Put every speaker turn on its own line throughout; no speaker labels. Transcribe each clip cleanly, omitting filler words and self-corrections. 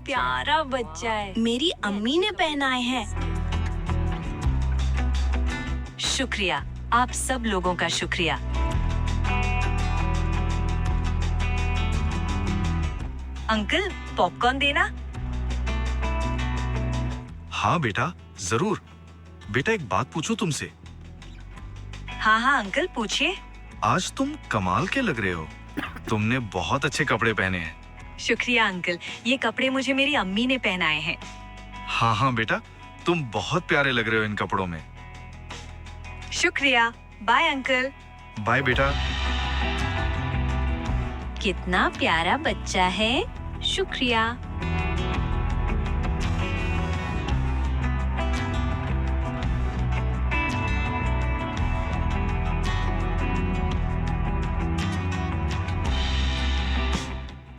प्यारा बच्चा है।
मेरी अम्मी ने पहनाए हैं।
शुक्रिया, आप सब लोगों का शुक्रिया। अंकल, पॉपकॉर्न देना।
हाँ बेटा, जरूर। बेटा एक बात पूछूं तुमसे?
हाँ हाँ अंकल, पूछिए।
आज तुम कमाल के लग रहे हो। तुमने बहुत अच्छे कपड़े पहने हैं।
शुक्रिया अंकल, ये कपड़े मुझे मेरी अम्मी ने पहनाए हैं।
हाँ हाँ बेटा, तुम बहुत प्यारे लग रहे हो इन कपड़ों में।
शुक्रिया, बाय अंकल।
बाय बेटा।
कितना प्यारा बच्चा है। शुक्रिया।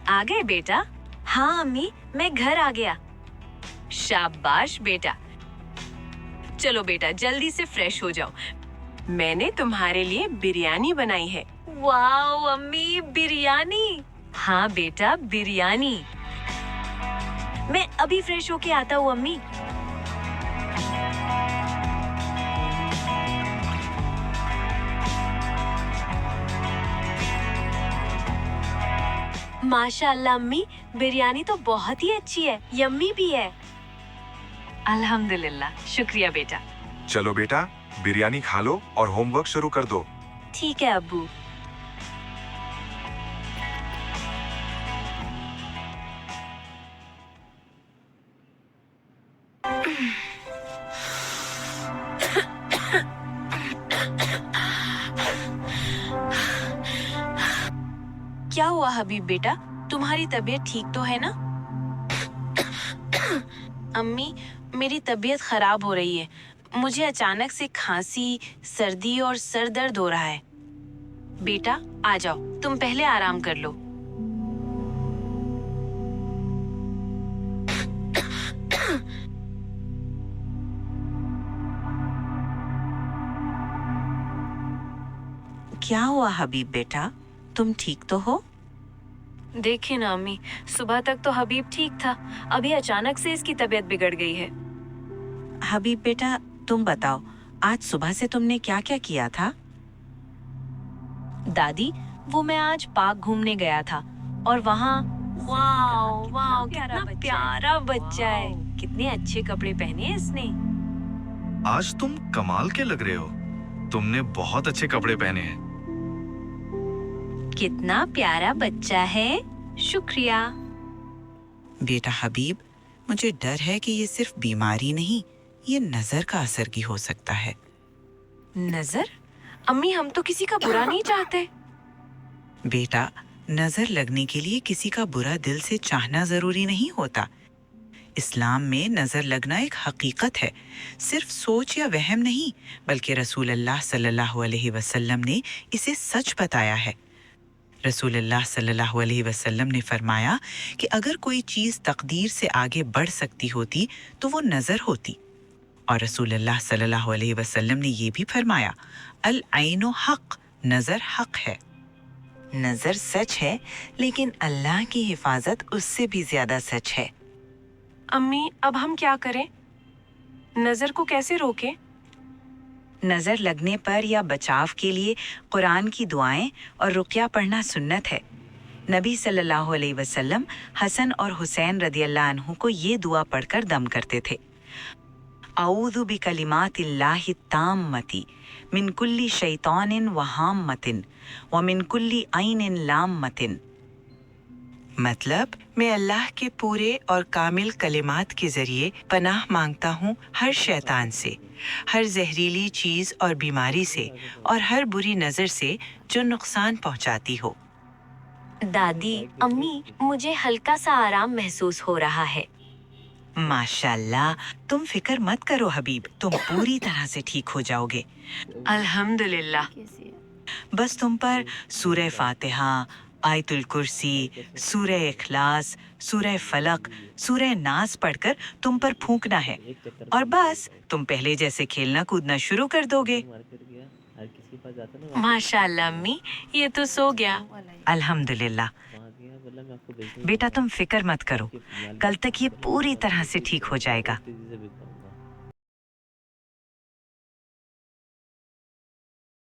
आ गए बेटा? हाँ अम्मी, मैं घर आ गया। शाबाश बेटा। चलो बेटा, जल्दी से फ्रेश हो जाओ।
मैंने तुम्हारे लिए बिरयानी बनाई है।
वाओ अम्मी, बिरयानी। हाँ बेटा, बिरयानी। मैं अभी फ्रेश होके आता हूँ अम्मी। माशाअल्लाह अम्मी, बिरयानी तो बहुत ही अच्छी है, यम्मी भी है। अल्हम्दुलिल्लाह, शुक्रिया बेटा।
चलो बेटा, बिरयानी खा लो और होमवर्क शुरू कर दो।
ठीक है अब्बू। क्या हुआ हबीब बेटा, तुम्हारी तबीयत ठीक तो है ना?
अम्मी, मेरी तबीयत खराब हो रही है। मुझे अचानक से खांसी, सर्दी और सर दर्द हो रहा है। बेटा आ जाओ, तुम पहले आराम कर लो।
क्या हुआ हबीब बेटा, तुम ठीक तो हो?
देखिए ना अम्मी, सुबह तक तो हबीब ठीक था, अभी अचानक से इसकी तबीयत बिगड़ गई है।
हबीब बेटा तुम बताओ, आज सुबह से तुमने क्या क्या किया था?
दादी, वो मैं आज पार्क घूमने गया था और वहाँ वाओ वाओ, कितना प्यारा बच्चा है। कितने अच्छे कपड़े पहने हैं इसने।
आज तुम कमाल के लग रहे हो। तुमने बहुत अच्छे कपड़े पहने हैं।
कितना प्यारा बच्चा है। शुक्रिया।
बेटा हबीब, मुझे डर है कि ये सिर्फ बीमारी नहीं, ये नजर का असर भी हो सकता है।
नजर? अम्मी, हम तो किसी का बुरा नहीं चाहते।
बेटा, नजर लगने के लिए किसी का बुरा दिल से चाहना जरूरी नहीं होता। इस्लाम में नजर लगना एक हकीकत है, सिर्फ सोच या वहम नहीं, बल्कि रसूल अल्लाह सल्लल्लाहु अलैहि वसल्लम ने इसे सच बताया है। रसूल अल्लाह सल्लल्लाहु अलैहि वसल्लम ने फरमाया कि अगर कोई चीज़ तकदीर से आगे बढ़ सकती होती तो वो नज़र होती। और रसूल अल्लाह सल्लल्लाहु अलैहि वसल्लम ने ये भी फरमाया, अल ऐनो हक़, नज़र हक़ है। नज़र सच है, लेकिन अल्लाह की हिफाजत उससे भी ज़्यादा सच है।
अम्मी, अब हम क्या करें? नजर को कैसे रोकें?
नज़र लगने पर या बचाव के लिए कुरान की दुआएं और रुक़या पढ़ना सुन्नत है। नबी सल्लल्लाहु अलैहि वसल्लम हसन और हुसैन रदियल्लाहु अन्हु को ये दुआ पढ़कर दम करते थे, औज़ु बिकलिमातिल्लाहि ताम्मति मिन कुल्ली शैतानिन व हाम्मतिन व मिन कुल्ली ऐनिन लाम्मतिन। मतलब, मैं अल्लाह के पूरे और कामिल कलिमात के जरिए पनाह मांगता हूँ हर शैतान से, हर जहरीली चीज़ और बीमारी से, और हर बुरी नज़र से जो नुकसान पहुँचाती हो।
दादी, अम्मी, मुझे हल्का सा आराम महसूस हो रहा है।
माशाल्लाह, तुम फिक्र मत करो हबीब, तुम पूरी तरह से ठीक हो जाओगे।
अल्हम्दुलिल्लाह।
बस तुम पर सूरह फातिहा, आयतुल कुर्सी, सूरह इखलास, सूरह फलक, सूरह नास पढ़कर तुम पर फूंकना है, और बस तुम पहले जैसे खेलना कूदना शुरू कर दोगे।
माशाल्लाह अम्मी, ये तो सो गया।
अल्हम्दुलिल्लाह। बेटा तुम फिक्र मत करो, कल तक ये पूरी तरह से ठीक हो जाएगा।